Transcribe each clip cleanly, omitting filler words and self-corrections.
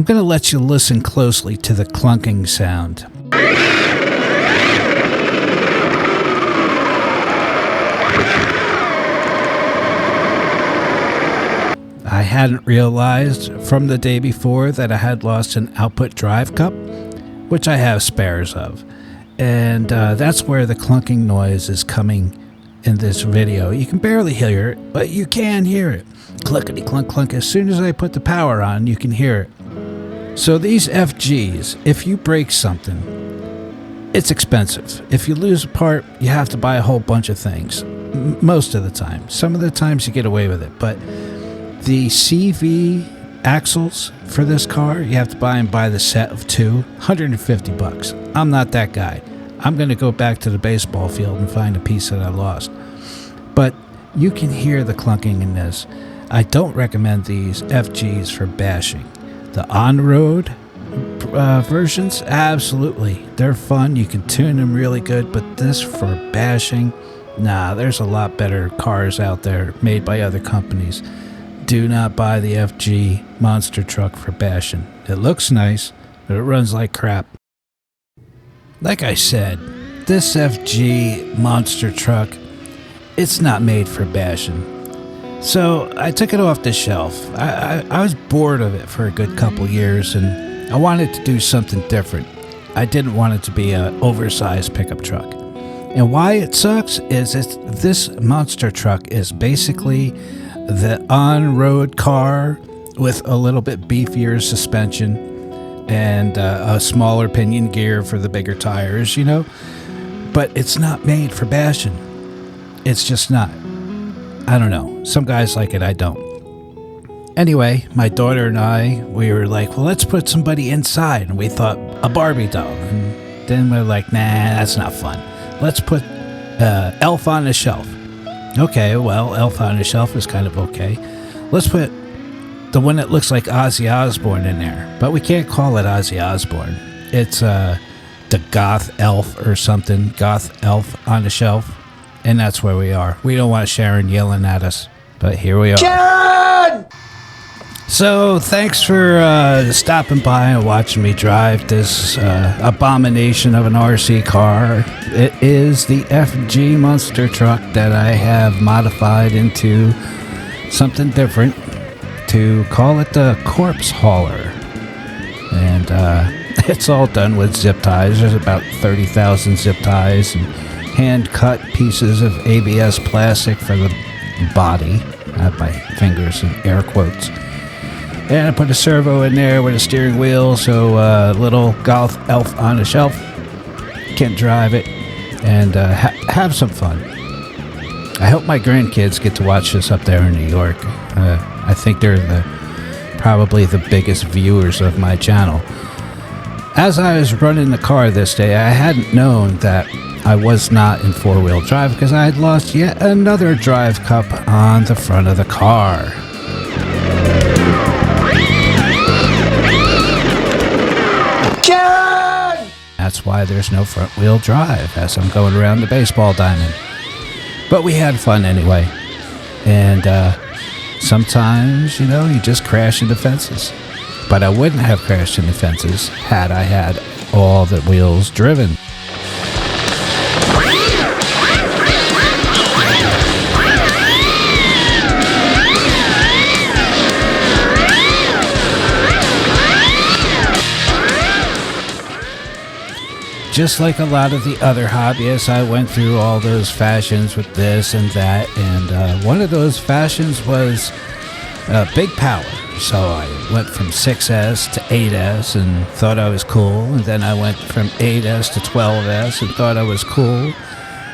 I'm going to let you listen closely to the clunking sound. I hadn't realized from the day before that I had lost an output drive cup, which I have spares of. And that's where the clunking noise is coming in this video. You can barely hear it, but you can hear it. Clunkety clunk clunk. As soon as I put the power on, you can hear it. So these FGs, if you break something, it's expensive. If you lose a part, you have to buy a whole bunch of things. Most of the time. Some of the times you get away with it, but the CV axles for this car, you have to buy the set of two, $150. I'm not that guy. I'm going to go back to the baseball field and find a piece that I lost. But you can hear the clunking in this. I don't recommend these FGs for bashing. The on-road versions, absolutely. They're fun. You can tune them really good. But this for bashing, nah, there's a lot better cars out there made by other companies. Do not buy the FG monster truck for bashing. It looks nice, but it runs like crap. Like I said, this FG monster truck, it's not made for bashing. So I took it off the shelf. I was bored of it for a good couple years, and I wanted to do something different. I didn't want it to be an oversized pickup truck. And why it sucks is this monster truck is basically the on-road car with a little bit beefier suspension and a smaller pinion gear for the bigger tires, you know? But it's not made for bashing. It's just not. I don't know. Some guys like it, I don't. Anyway, my daughter and I, we were like, well, let's put somebody inside. And we thought a Barbie doll. And then we're like, nah, that's not fun. Let's put Elf on the Shelf. Okay, well, Elf on the Shelf is kind of okay. Let's put the one that looks like Ozzy Osbourne in there. But we can't call it Ozzy Osbourne. It's the Goth Elf or something. Goth Elf on the Shelf. And that's where we are. We don't want Sharon yelling at us. But here we are. Sharon! So, thanks for stopping by and watching me drive this abomination of an RC car. It is the FG monster truck that I have modified into something different to call it the Corpse Hauler. And it's all done with zip ties. There's about 30,000 zip ties and hand-cut pieces of ABS plastic for the body. I have my fingers in air quotes. And I put a servo in there with a steering wheel, so little Goth Elf on the Shelf can drive it and have some fun. I hope my grandkids get to watch this up there in New York. I think they're probably the biggest viewers of my channel. As I was running the car this day, I hadn't known that I was not in four-wheel drive because I had lost yet another drive cup on the front of the car. That's why there's no front-wheel drive as I'm going around the baseball diamond. But we had fun anyway. And sometimes, you know, you just crash into fences. But I wouldn't have crashed into fences had I had all the wheels driven. Just like a lot of the other hobbyists, I went through all those fashions with this and that, and one of those fashions was big power. So I went from 6S to 8S and thought I was cool, and then I went from 8S to 12S and thought I was cool,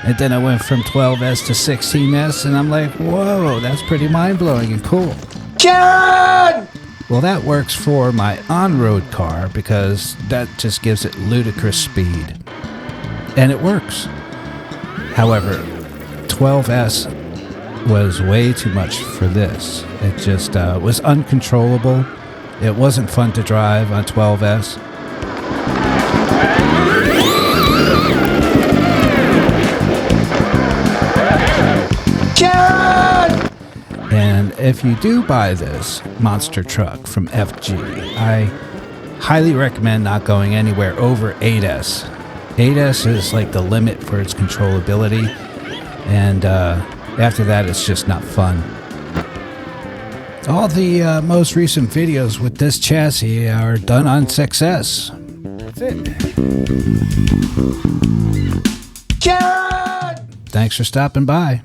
and then I went from 12S to 16S, and I'm like, whoa, that's pretty mind-blowing and cool. John! Well, that works for my on-road car because that just gives it ludicrous speed. And it works. However, 12S was way too much for this. It just was uncontrollable. It wasn't fun to drive on 12S. And if you do buy this monster truck from FG, I highly recommend not going anywhere over 8S. 8S is like the limit for its controllability, and after that it's just not fun. All the most recent videos with this chassis are done on 6S. That's it. Jared! Thanks for stopping by.